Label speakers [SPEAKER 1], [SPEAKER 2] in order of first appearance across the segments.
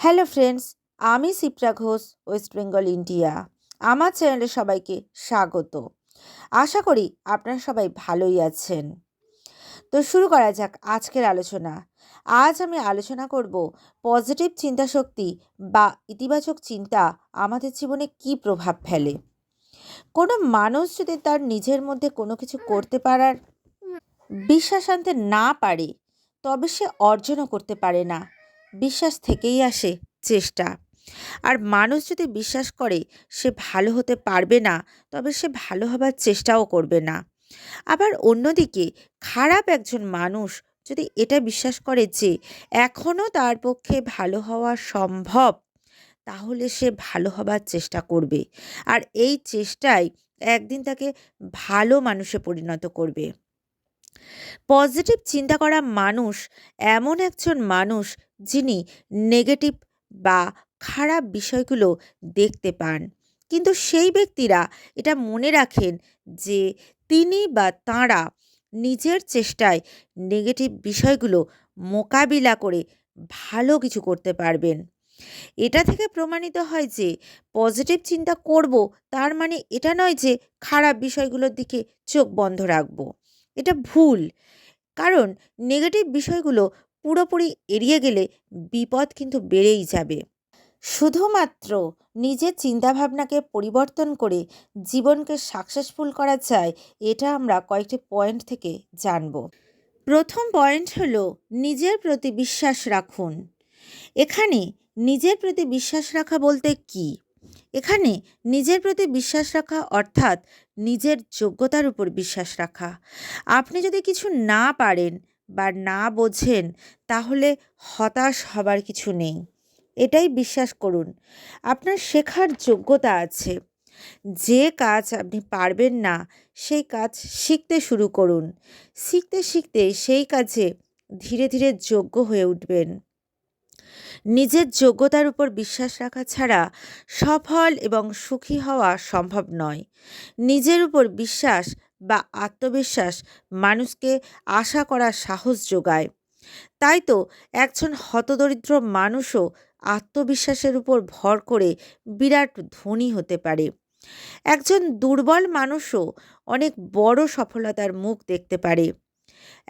[SPEAKER 1] Hello friends, আমি Shipra Ghosh, West Bengal India. আমার চ্যানেলে সবাইকে স্বাগত। আশা করি আপনারা সবাই ভালোই আছেন। তো শুরু করা যাক আজকের আলোচনা। আজ আমি আলোচনা করব পজিটিভ চিন্তাশক্তি বা ইতিবাচক চিন্তা আমাদের জীবনে কী প্রভাব ফেলে। কোনো মানুষ যদি তার নিজের মধ্যে কোনো কিছু করতে পারার বিশ্বাস আনতে না পারে, তবে সে অর্জনও করতে পারে না। বিশ্বাস থেকেই আসে চেষ্টা। আর মানুষ যদি বিশ্বাস করে সে ভালো হতে পারবে না, তবে সে ভালো হবার চেষ্টাও করবে না। আবার অন্যদিকে খারাপ একজন মানুষ যদি এটা বিশ্বাস করে যে এখনও তার পক্ষে ভালো হওয়া সম্ভব, তাহলে সে ভালো হবার চেষ্টা করবে। আর এই চেষ্টাই একদিন তাকে ভালো মানুষে পরিণত করবে। পজিটিভ চিন্তা করা মানুষ এমন একজন মানুষ যিনি নেগেটিভ বা খারাপ বিষয়গুলো দেখতে পান, কিন্তু সেই ব্যক্তিরা এটা মনে রাখেন যে তিনি বা তাঁরা নিজের চেষ্টায় নেগেটিভ বিষয়গুলো মোকাবিলা করে ভালো কিছু করতে পারবেন। এটা থেকে প্রমাণিত হয় যে পজিটিভ চিন্তা করব তার মানে এটা নয় যে খারাপ বিষয়গুলোর দিকে চোখ বন্ধ রাখব। এটা ভুল। কারণ নেগেটিভ বিষয়গুলো পুরোপুরি এড়িয়ে গেলে বিপদ কিন্তু বেড়েই যাবে। শুধুমাত্র নিজের চিন্তাভাবনাকে পরিবর্তন করে জীবনকে সাকসেসফুল করা যায়, এটা আমরা কয়েকটি পয়েন্ট থেকে জানব। প্রথম পয়েন্ট হলো নিজের প্রতি বিশ্বাস রাখুন। এখানে নিজের প্রতি বিশ্বাস রাখা বলতে কি? এখানে নিজের প্রতি বিশ্বাস রাখা অর্থাৎ নিজের যোগ্যতার উপর বিশ্বাস রাখা। আপনি যদি কিছু না পারেন বা না বোঝেন, তাহলে হতাশ হবার কিছু নেই। এটাই বিশ্বাস করুন, আপনার শেখার যোগ্যতা আছে। যে কাজ আপনি পারবেন না, সেই কাজ শিখতে শুরু করুন। শিখতে শিখতে সেই কাজে ধীরে ধীরে যোগ্য হয়ে উঠবেন। নিজের যোগ্যতার উপর বিশ্বাস রাখা ছাড়া সফল এবং সুখী হওয়া সম্ভব নয়। নিজের উপর বিশ্বাস বা আত্মবিশ্বাস মানুষকে আশা করার সাহস যোগায়। তাই তো একজন হতদরিদ্র মানুষও আত্মবিশ্বাসের উপর ভর করে বিরাট ধনী হতে পারে। একজন দুর্বল মানুষও অনেক বড় সফলতার মুখ দেখতে পারে।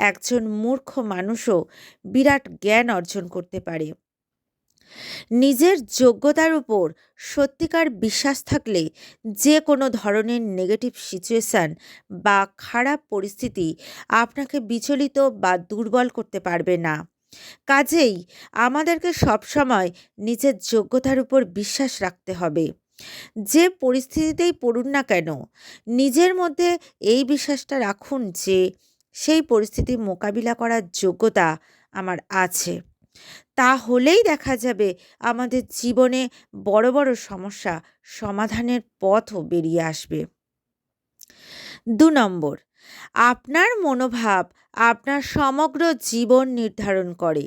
[SPEAKER 1] একজন মূর্খ মানুষও বিরাট জ্ঞান অর্জন করতে পারে। নিজের যোগ্যতার উপর সত্যিকার বিশ্বাস থাকলে যে কোনো ধরনের নেগেটিভ সিচুয়েশান বা খারাপ পরিস্থিতি আপনাকে বিচলিত বা দুর্বল করতে পারবে না। কাজেই আমাদেরকে সবসময় নিজের যোগ্যতার উপর বিশ্বাস রাখতে হবে। যে পরিস্থিতিতেই পড়ুন না কেন, নিজের মধ্যে এই বিশ্বাসটা রাখুন যে সেই পরিস্থিতি মোকাবিলা করার যোগ্যতা আমার আছে। তাহলেই দেখা যাবে আমাদের জীবনে বড় বড় সমস্যা সমাধানের পথও বেরিয়ে আসবে। ২ নম্বর, আপনার মনোভাব আপনার সমগ্র জীবন নির্ধারণ করে।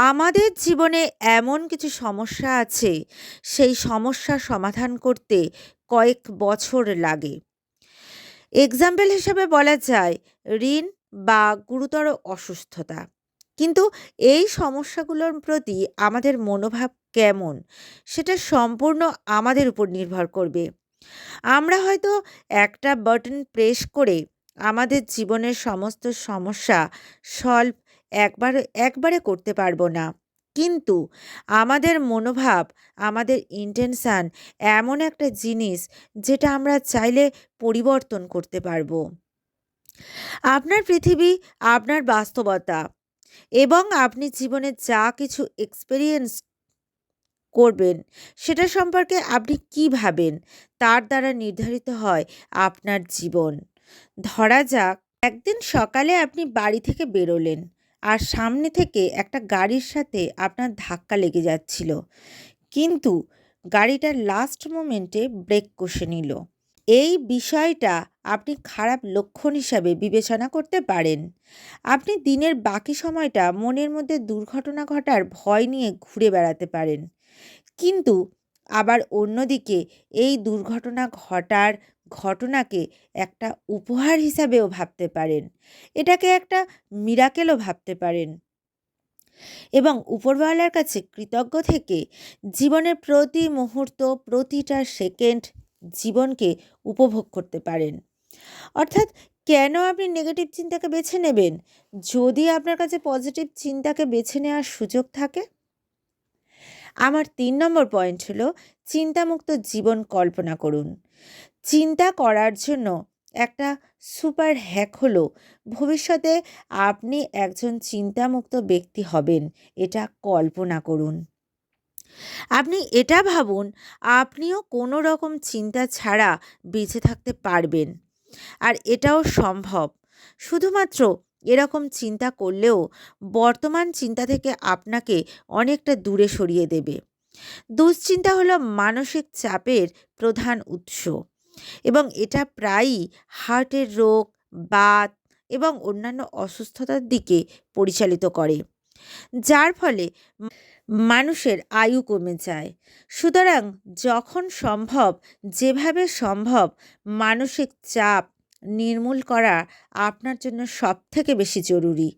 [SPEAKER 1] আমাদের জীবনে এমন কিছু সমস্যা আছে, সেই সমস্যা সমাধান করতে কয়েক বছর লাগে। এক্সাম্পল হিসেবে বলা যায় ঋণ বা গুরুতর অসুস্থতা। কিন্তু এই সমস্যাগুলোর প্রতি আমাদের মনোভাব কেমন, সেটা সম্পূর্ণ আমাদের উপর নির্ভর করবে। আমরা হয়তো একটা বাটন প্রেস করে আমাদের জীবনের সমস্ত সমস্যা সলভ একবারে করতে পারবো না। কিন্তু আমাদের মনোভাব, আমাদের ইন্টেনশন এমন একটা জিনিস যেটা আমরা চাইলে পরিবর্তন করতে পারবো। আপনার পৃথিবী, আপনার বাস্তবতা এবং আপনি জীবনে যা কিছু এক্সপেরিয়েন্স করবেন সেটা সম্পর্কে আপনি কী ভাবেন, তার দ্বারা নির্ধারিত হয় আপনার জীবন। ধরা যাক একদিন সকালে আপনি বাড়ি থেকে বেরোলেন, আর সামনে থেকে একটা গাড়ির সাথে আপনার ধাক্কা লেগে যাচ্ছিল, কিন্তু গাড়িটার লাস্ট মোমেন্টে ব্রেক কষে নিল। এই বিষয়টা আপনি খারাপ লক্ষণ হিসাবে বিবেচনা করতে পারেন। আপনি দিনের বাকি সময়টা মনের মধ্যে দুর্ঘটনা ঘটার ভয় নিয়ে ঘুরে বেড়াতে পারেন। কিন্তু আবার অন্যদিকে এই দুর্ঘটনা ঘটার ঘটনাকে একটা উপহার হিসাবেও ভাবতে পারেন। এটাকে একটা মিরাকেলও ভাবতে পারেন। এবং উপরওয়ালার কাছে কৃতজ্ঞ থেকে জীবনের প্রতি মুহূর্ত, প্রতিটা সেকেন্ড জীবনকে উপভোগ করতে পারেন। অর্থাৎ কেন আপনি নেগেটিভ চিন্তাকে বেছে নেবেন যদি আপনার কাছে পজিটিভ চিন্তাকে বেছে নেওয়ার সুযোগ থাকে? আমার 3 নম্বর পয়েন্ট হলো চিন্তামুক্ত জীবন কল্পনা করুন। চিন্তা করার জন্য একটা সুপার হ্যাক হলো ভবিষ্যতে আপনি একজন চিন্তামুক্ত ব্যক্তি হবেন, এটা কল্পনা করুন। আপনি এটা ভাবুন আপনিও কোনো রকম চিন্তা ছাড়া বেঁচে থাকতে পারবেন, আর এটাও সম্ভব। শুধুমাত্র এরকম চিন্তা করলেও বর্তমান চিন্তা থেকে আপনাকে অনেকটা দূরে সরিয়ে দেবে। দুশ্চিন্তা হলো মানসিক চাপের প্রধান উৎস এবং এটা প্রায়ই হার্টের রোগ, বাত এবং অন্যান্য অসুস্থতার দিকে পরিচালিত করে, যার ফলে মানুষের আয়ু কমে যায়। সুতরাং যখন সম্ভব, যেভাবে সম্ভব, মানসিক চাপ নির্মূল করা আপনার জন্য সবথেকে বেশি জরুরি।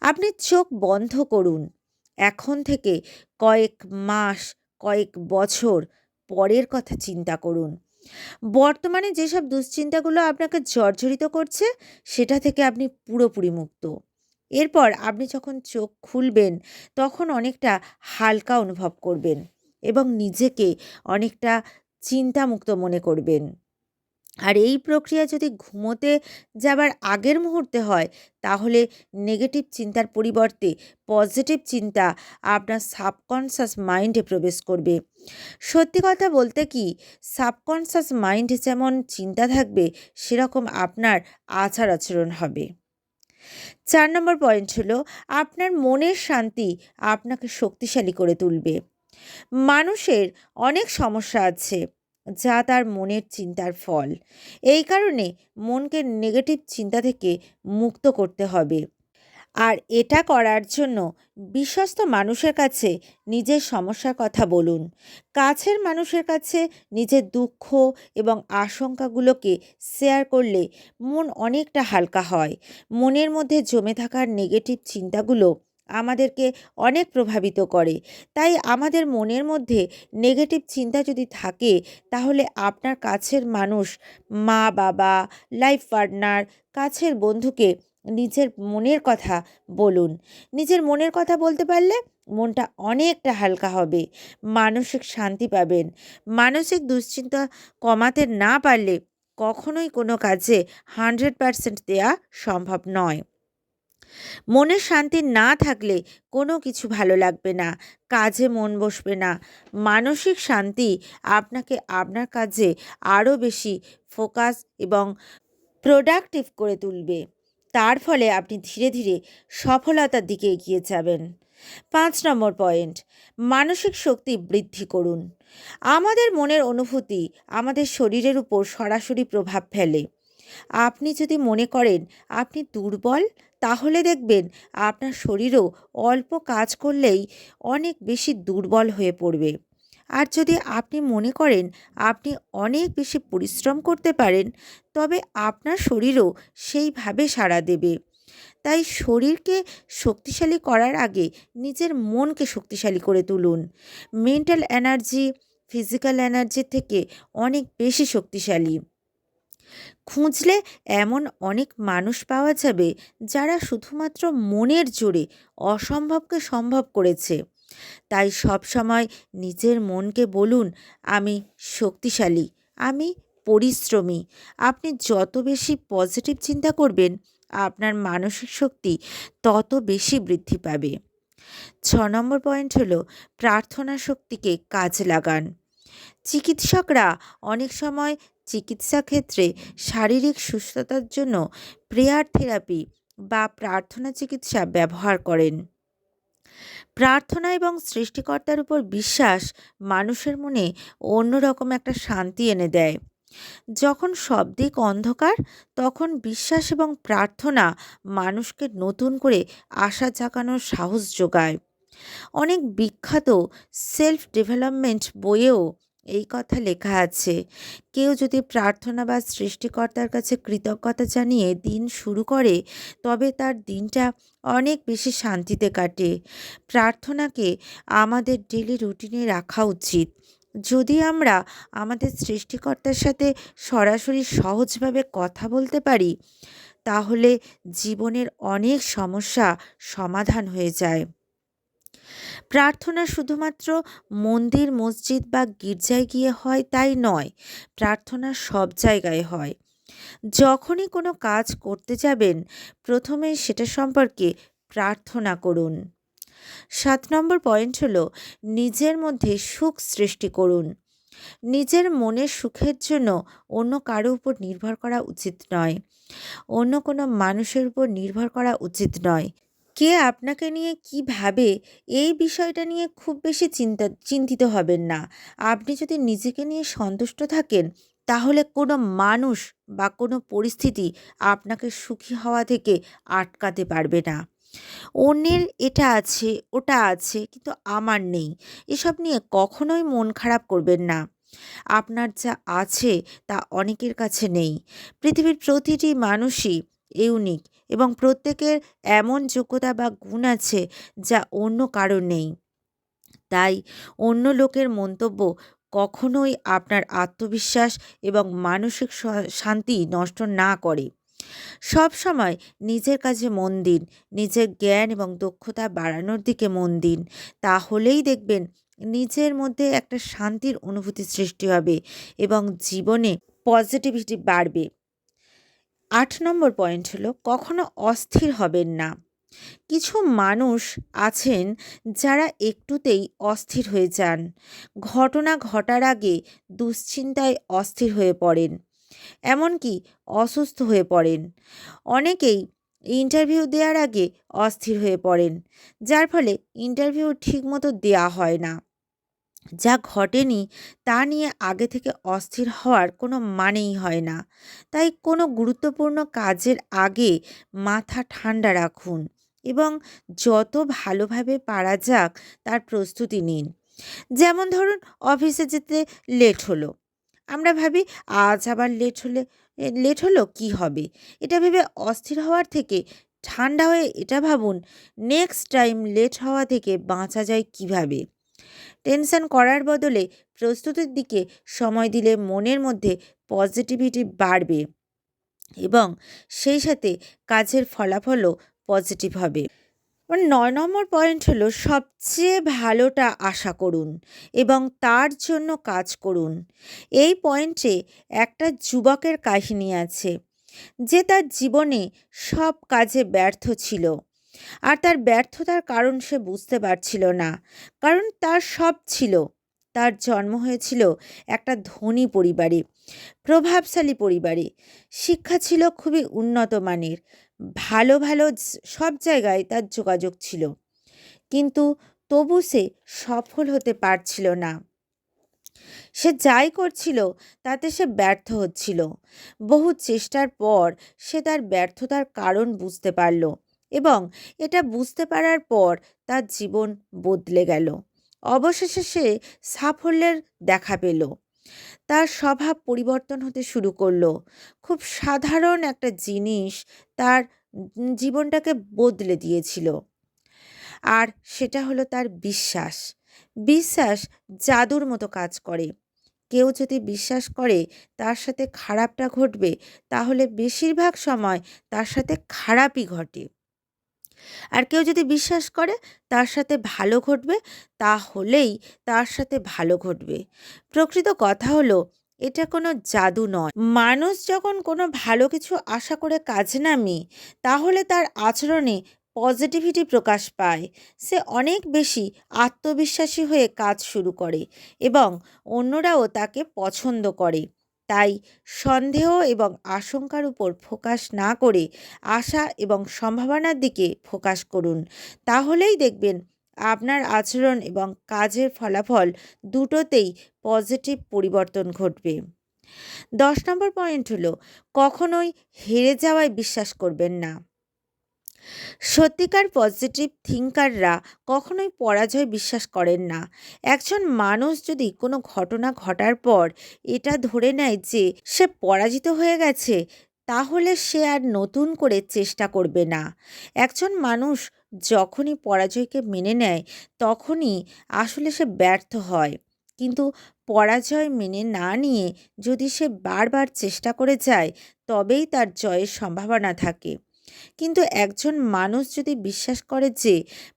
[SPEAKER 1] আপনি চোখ বন্ধ করুন, এখন থেকে কয়েক মাস, কয়েক বছর পরের কথা চিন্তা করুন। বর্তমানে যেসব দুশ্চিন্তাগুলো আপনাকে জর্জরিত করছে সেটা থেকে আপনি পুরোপুরি মুক্ত। এরপর আপনি যখন চোখ খুলবেন তখন অনেকটা হালকা অনুভব করবেন এবং নিজেকে অনেকটা চিন্তামুক্ত মনে করবেন। আর এই প্রক্রিয়া যদি ঘুমোতে যাবার আগের মুহূর্তে হয় তাহলে নেগেটিভ চিন্তার পরিবর্তে পজিটিভ চিন্তা আপনার সাবকনশাস মাইন্ডে প্রবেশ করবে। সত্যি কথা বলতে কি, সাবকনশাস মাইন্ড যেমন চিন্তা থাকবে সেরকম আপনার আচার আচরণ হবে। 4 নম্বর পয়েন্ট হলো আপনার মনের শান্তি আপনাকে শক্তিশালী করে তুলবে। মানুষের অনেক সমস্যা আছে যা তার মনের চিন্তার ফল। এই কারণে মনকে নেগেটিভ চিন্তা থেকে মুক্ত করতে হবে। আর এটা করার জন্য বিশ্বস্ত মানুষের কাছে নিজের সমস্যার কথা বলুন। কাছের মানুষের কাছে নিজের দুঃখ এবং আশঙ্কাগুলোকে শেয়ার করলে মন অনেকটা হালকা হয়। মনের মধ্যে জমে থাকা নেগেটিভ চিন্তাগুলো আমাদেরকে অনেক প্রভাবিত করে। তাই আমাদের মনের মধ্যে নেগেটিভ চিন্তা যদি থাকে তাহলে আপনার কাছের মানুষ, মা বাবা, লাইফ পার্টনার, কাছের বন্ধুকে নিজের মনের কথা বলুন। নিজের মনের কথা বলতে পারলে মনটা অনেকটা হালকা হবে, মানসিক শান্তি পাবেন। মানসিক দুশ্চিন্তা কমাতে না পারলে কখনোই কোনো কাজে 100% দেওয়া সম্ভব নয়। মনের শান্তি না থাকলে কোনো কিছু ভালো লাগবে না, কাজে মন বসবে না। মানসিক শান্তি আপনাকে আপনার কাজে আরও বেশি ফোকাস এবং প্রোডাক্টিভ করে তুলবে। তার ফলে আপনি ধীরে ধীরে সফলতার দিকে এগিয়ে যাবেন। 5 নম্বর পয়েন্ট, মানসিক শক্তি বৃদ্ধি করুন। আমাদের মনের অনুভূতি আমাদের শরীরের উপর সরাসরি প্রভাব ফেলে। আপনি যদি মনে করেন আপনি দুর্বল তাহলে দেখবেন আপনার শরীরও অল্প কাজ করলেই অনেক বেশি দুর্বল হয়ে পড়বে। আর যদি আপনি মনে করেন আপনি অনেক বেশি পরিশ্রম করতে পারেন তবে আপনার শরীরও সেইভাবে সাড়া দেবে। তাই শরীরকে শক্তিশালী করার আগে নিজের মনকে শক্তিশালী করে তুলুন। মেন্টাল এনার্জি ফিজিক্যাল এনার্জির থেকে অনেক বেশি শক্তিশালী। খুঁজলে এমন অনেক মানুষ পাওয়া যাবে যারা শুধুমাত্র মনের জোরে অসম্ভবকে সম্ভব করেছে। তাই সবসময় নিজের মনকে বলুন, আমি শক্তিশালী, আমি পরিশ্রমী। আপনি যত বেশি পজিটিভ চিন্তা করবেন আপনার মানসিক শক্তি তত বেশি বৃদ্ধি পাবে। 6 নম্বর পয়েন্ট হলো প্রার্থনা শক্তিকে কাজে লাগান। চিকিৎসকরা অনেক সময় চিকিৎসা ক্ষেত্রে শারীরিক সুস্থতার জন্য প্রেয়ার থেরাপি বা প্রার্থনা চিকিৎসা ব্যবহার করেন। প্রার্থনা এবং সৃষ্টিকর্তার উপর বিশ্বাস মানুষের মনে অন্যরকম একটা শান্তি এনে দেয়। যখন সব দিক অন্ধকার তখন বিশ্বাস এবং প্রার্থনা মানুষকে নতুন করে আশা জাগানোর সাহস যোগায়। অনেক বিখ্যাত সেলফ ডেভেলপমেন্ট বইয়েও এই কথা লেখা আছে, কেউ যদি প্রার্থনা বা সৃষ্টিকর্তার কাছে কৃতজ্ঞতা জানিয়ে দিন শুরু করে, তবে তার দিনটা অনেক বেশি শান্তিতে কাটে। প্রার্থনাকে আমাদের ডেলি রুটিনে রাখা উচিত। যদি আমরা আমাদের সৃষ্টিকর্তার সাথে সরাসরি সহজভাবে কথা বলতে পারি, তাহলে জীবনের অনেক সমস্যা সমাধান হয়ে যায়। প্রার্থনা শুধুমাত্র মন্দির, মসজিদ বা গির্জায় গিয়ে হয় তাই নয়, প্রার্থনা সব জায়গায় হয়। যখনই কোনো কাজ করতে যাবেন, প্রথমে সেটা সম্পর্কে প্রার্থনা করুন। ৭ নম্বর পয়েন্ট হলো, নিজের মধ্যে সুখ সৃষ্টি করুন। নিজের মনের সুখের জন্য অন্য কারো উপর নির্ভর করা উচিত নয়। অন্য কোনো মানুষের উপর নির্ভর করা উচিত নয়। কে আপনাকে নিয়ে কি ভাবে, এই বিষয়টা নিয়ে খুব বেশি চিন্তিত হবেন না। আপনি যদি নিজেকে নিয়ে সন্তুষ্ট থাকেন, তাহলে কোনো মানুষ বা কোনো পরিস্থিতি আপনাকে সুখী হওয়া থেকে আটকাতে পারবে না। অন্যের এটা আছে, ওটা আছে, কিন্তু আমার নেই, এসব নিয়ে কখনোই মন খারাপ করবেন না। আপনার যা আছে তা অনেকের কাছে নেই। পৃথিবীর প্রতিটি মানুষই ইউনিক এবং প্রত্যেকের এমন যোগ্যতা বা গুণ আছে যা অন্য কারো নেই। তাই অন্য লোকের মন্তব্য কখনোই আপনার আত্মবিশ্বাস এবং মানসিক শান্তি নষ্ট না করে। সব সময় নিজের কাজে মন দিন, নিজের জ্ঞান এবং দক্ষতা বাড়ানোর দিকে মন দিন। তাহলেই দেখবেন নিজের মধ্যে একটা শান্তির অনুভূতি সৃষ্টি হবে এবং জীবনে পজিটিভিটি বাড়বে। ৮ নম্বর পয়েন্ট হলো, কখনো অস্থির হবেন না। কিছু মানুষ আছেন যারা একটুতেই অস্থির হয়ে যান। ঘটনা ঘটার আগে দুশ্চিন্তায় অস্থির হয়ে পড়েন, এমনকি অসুস্থ হয়ে পড়েন। অনেকেই ইন্টারভিউ দেওয়ার আগে অস্থির হয়ে পড়েন, যার ফলে ইন্টারভিউ ঠিকমতো দেওয়া হয় না। যা ঘটেনি তা নিয়ে আগে থেকে অস্থির হওয়ার কোনো মানেই হয় না। তাই কোনো গুরুত্বপূর্ণ কাজের আগে মাথা ঠান্ডা রাখুন এবং যত ভালোভাবে পারা যাক তার প্রস্তুতি নিন। যেমন ধরুন, অফিসে যেতে লেট হলো, আমরা ভাবি আজ আবার লেট হলো কি হবে, এটা ভেবে অস্থির হওয়ার থেকে ঠান্ডা হয়ে এটা ভাবুন, নেক্সট টাইম লেট হওয়া থেকে বাঁচা যায় কিভাবে। টেনশন করার বদলে প্রস্তুতির দিকে সময় দিলে মনের মধ্যে পজিটিভিটি বাড়বে এবং সেই সাথে কাজের ফলাফলও পজিটিভ হবে। ৯ নম্বর পয়েন্ট হলো, সবচেয়ে ভালোটা আশা করুন এবং তার জন্য কাজ করুন। এই পয়েন্টে একটা যুবকের কাহিনী আছে, যে তার জীবনে সব কাজে ব্যর্থ ছিল। আর তার ব্যর্থতার কারণ সে বুঝতে পারছিল না, কারণ তার সব ছিল। তার জন্ম হয়েছিল একটা ধনী পরিবারে, প্রভাবশালী পরিবারে। শিক্ষা ছিল খুবই উন্নত মানের, ভালো ভালো সব জায়গায় তার যোগাযোগ ছিল, কিন্তু তবু সে সফল হতে পারছিল না। সে যাই করছিল তাতে সে ব্যর্থ হচ্ছিল। বহু চেষ্টার পর সে তার ব্যর্থতার কারণ বুঝতে পারল এবং এটা বুঝতে পারার পর তার জীবন বদলে গেল। অবশেষে সে সাফল্যের দেখা পেল। তার স্বভাব পরিবর্তন হতে শুরু করলো। খুব সাধারণ একটা জিনিস তার জীবনটাকে বদলে দিয়েছিল, আর সেটা হলো তার বিশ্বাস। বিশ্বাস জাদুর মতো কাজ করে। কেউ যদি বিশ্বাস করে তার সাথে খারাপটা ঘটবে, তাহলে বেশিরভাগ সময় তার সাথে খারাপই ঘটে। আর কেউ যদি বিশ্বাস করে তার সাথে ভালো ঘটবে, তাহলেই তার সাথে ভালো ঘটবে। প্রকৃত কথা হলো, এটা কোনো জাদু নয়। মানুষ যখন কোনো ভালো কিছু আশা করে কাজে নামে, তাহলে তার আচরণে পজিটিভিটি প্রকাশ পায়। সে অনেক বেশি আত্মবিশ্বাসী হয়ে কাজ শুরু করে এবং অন্যরাও তাকে পছন্দ করে। তাই সন্দেহ এবং আশঙ্কার উপর ফোকাস না করে আশা এবং সম্ভাবনার দিকে ফোকাস করুন। তাহলেই দেখবেন আপনার আচরণ এবং কাজের ফলাফল দুটোতেই পজিটিভ পরিবর্তন ঘটবে। ১০ নম্বর পয়েন্ট হলো, কখনোই হেরে যাওয়ায় বিশ্বাস করবেন না। সত্যিকার পজিটিভ থিঙ্কাররা কখনোই পরাজয় বিশ্বাস করেন না। একজন মানুষ যদি কোনো ঘটনা ঘটার পর এটা ধরে নেয় যে সে পরাজিত হয়ে গেছে, তাহলে সে আর নতুন করে চেষ্টা করবে না। একজন মানুষ যখনই পরাজয়কে মেনে নেয়, তখনই আসলে সে ব্যর্থ হয়। কিন্তু পরাজয় মেনে না নিয়ে যদি সে বারবার চেষ্টা করে যায়, তবেই তার জয়ের সম্ভাবনা থাকে। কিন্তু একজন মানুষ যদি বিশ্বাস করে যে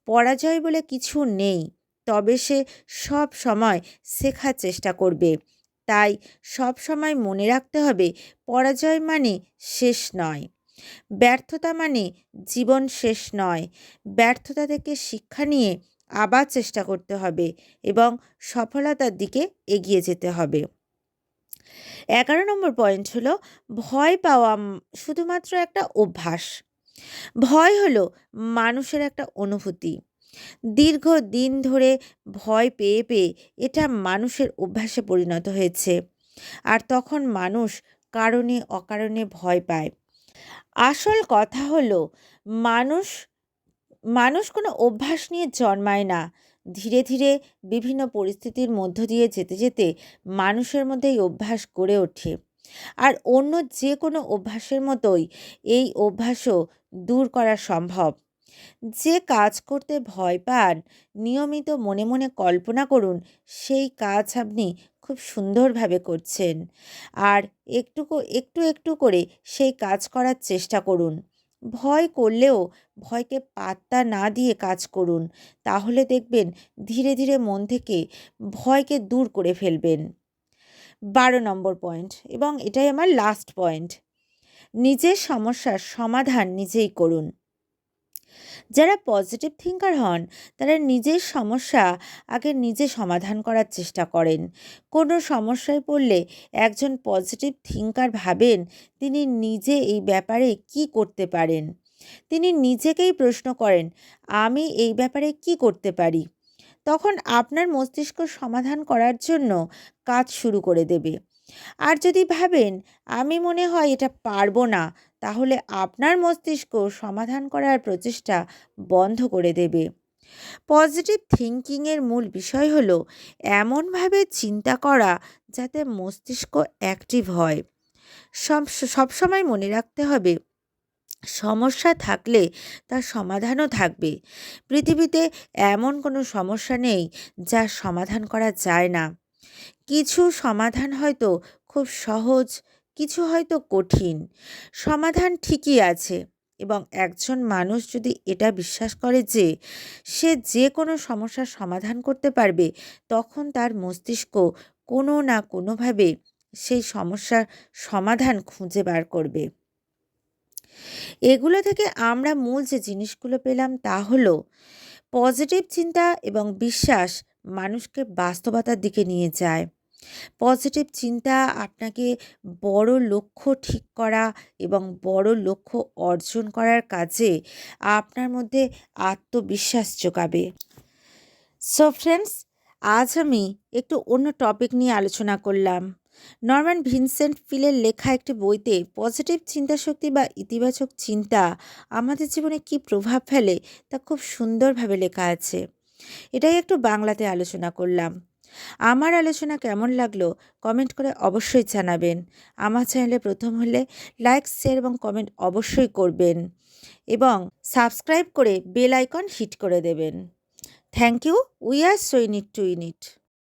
[SPEAKER 1] পরাজয় বলে কিছু নেই, তবে সে সব সময় শেখার চেষ্টা করবে। তাই সব সময় মনে রাখতে হবে, পরাজয় মানে শেষ নয়, ব্যর্থতা মানে জীবন শেষ নয়। ব্যর্থতা থেকে শিক্ষা নিয়ে আবার চেষ্টা করতে হবে এবং সফলতার দিকে এগিয়ে যেতে হবে। 11 নম্বর পয়েন্ট হলো, ভয় পাওয়া শুধুমাত্র একটা অভ্যাস। ভয় হলো মানুষের একটা অনুভূতি। দীর্ঘদিন ধরে ভয় পেয়ে পেয়ে এটা মানুষের অভ্যাসে পরিণত হয়েছে। আর তখন মানুষ কারণে অকারণে ভয় পায়। আসল কথা হলো, মানুষ মানুষ কোনো অভ্যাস নিয়ে জন্মায় না। ধীরে ধীরে বিভিন্ন পরিস্থিতির মধ্য দিয়ে যেতে যেতে মানুষের মধ্যে এই অভ্যাস গড়ে ওঠে। আর অন্য যে কোনো অভ্যাসের মতোই এই অভ্যাসও দূর করা সম্ভব। যে কাজ করতে ভয় পান, নিয়মিত মনে মনে কল্পনা করুন সেই কাজ আপনি খুব সুন্দরভাবে করছেন। আর একটু একটু করে সেই কাজ করার চেষ্টা করুন। ভয় করলেও ভয়কে পাত্তা না দিয়ে কাজ করুন। তাহলে দেখবেন ধীরে ধীরে মন থেকে ভয়কে দূর করে ফেলবেন। 12 নম্বর পয়েন্ট, এবং এটাই আমার লাস্ট পয়েন্ট, নিজের সমস্যার সমাধান নিজেই করুন। যারা পজিটিভ থিঙ্কার হন, তারা নিজের সমস্যা আগে নিজে সমাধান করার চেষ্টা করেন। কোনো সমস্যায় পড়লে একজন পজিটিভ থিঙ্কার ভাবেন তিনি নিজে এই ব্যাপারে কি করতে পারেন। তিনি নিজেকেই প্রশ্ন করেন, আমি এই ব্যাপারে কি করতে পারি। তখন আপনার মস্তিষ্ক সমাধান করার জন্য কাজ শুরু করে দেবে। আর যদি ভাবেন, আমি মনে হয় এটা পারবো না, তাহলে আপনার মস্তিষ্ক সমাধান করার প্রচেষ্টা বন্ধ করে দেবে। পজিটিভ থিঙ্কিংয়ের মূল বিষয় হলো এমনভাবে চিন্তা করা যাতে মস্তিষ্ক অ্যাক্টিভ হয়। সবসময় মনে রাখতে হবে, সমস্যা থাকলে তার সমাধানও থাকবে। পৃথিবীতে এমন কোনো সমস্যা নেই যার সমাধান করা যায় না। কিছু সমাধান হয়তো খুব সহজ, কিছু হয়তো কঠিন। সমাধান ঠিকই আছে, এবং একজন মানুষ যদি এটা বিশ্বাস করে যে সে যে কোনো সমস্যার সমাধান করতে পারবে, তখন তার মস্তিষ্ক কোনো না কোনোভাবে সেই সমস্যার সমাধান খুঁজে বার করবে। এগুলো থেকে আমরা মূল যে জিনিসগুলো পেলাম তা হলো, পজিটিভ চিন্তা এবং বিশ্বাস মানুষকে বাস্তবতার দিকে নিয়ে যায়। পজিটিভ চিন্তা আপনাকে বড় লক্ষ্য ঠিক করা এবং বড় লক্ষ্য অর্জন করার কাজে আপনার মধ্যে আত্মবিশ্বাস যোগাবে। সো ফ্রেন্ডস, আজ আমি একটু অন্য টপিক নিয়ে আলোচনা করলাম। নরম্যান ভিনসেন্ট পিলের লেখা একটি বইতে পজিটিভ চিন্তাশক্তি বা ইতিবাচক চিন্তা আমাদের জীবনে কী প্রভাব ফেলে তা খুব সুন্দরভাবে লেখা আছে। এটাই একটু বাংলাতে আলোচনা করলাম। আমার আলোচনা কেমন লাগলো কমেন্ট করে অবশ্যই জানাবেন। আমার চ্যানেলে প্রথম হলে লাইক, শেয়ার এবং কমেন্ট অবশ্যই করবেন, এবং সাবস্ক্রাইব করে বেল আইকন হিট করে দেবেন। Thank you. We are so in it to in it.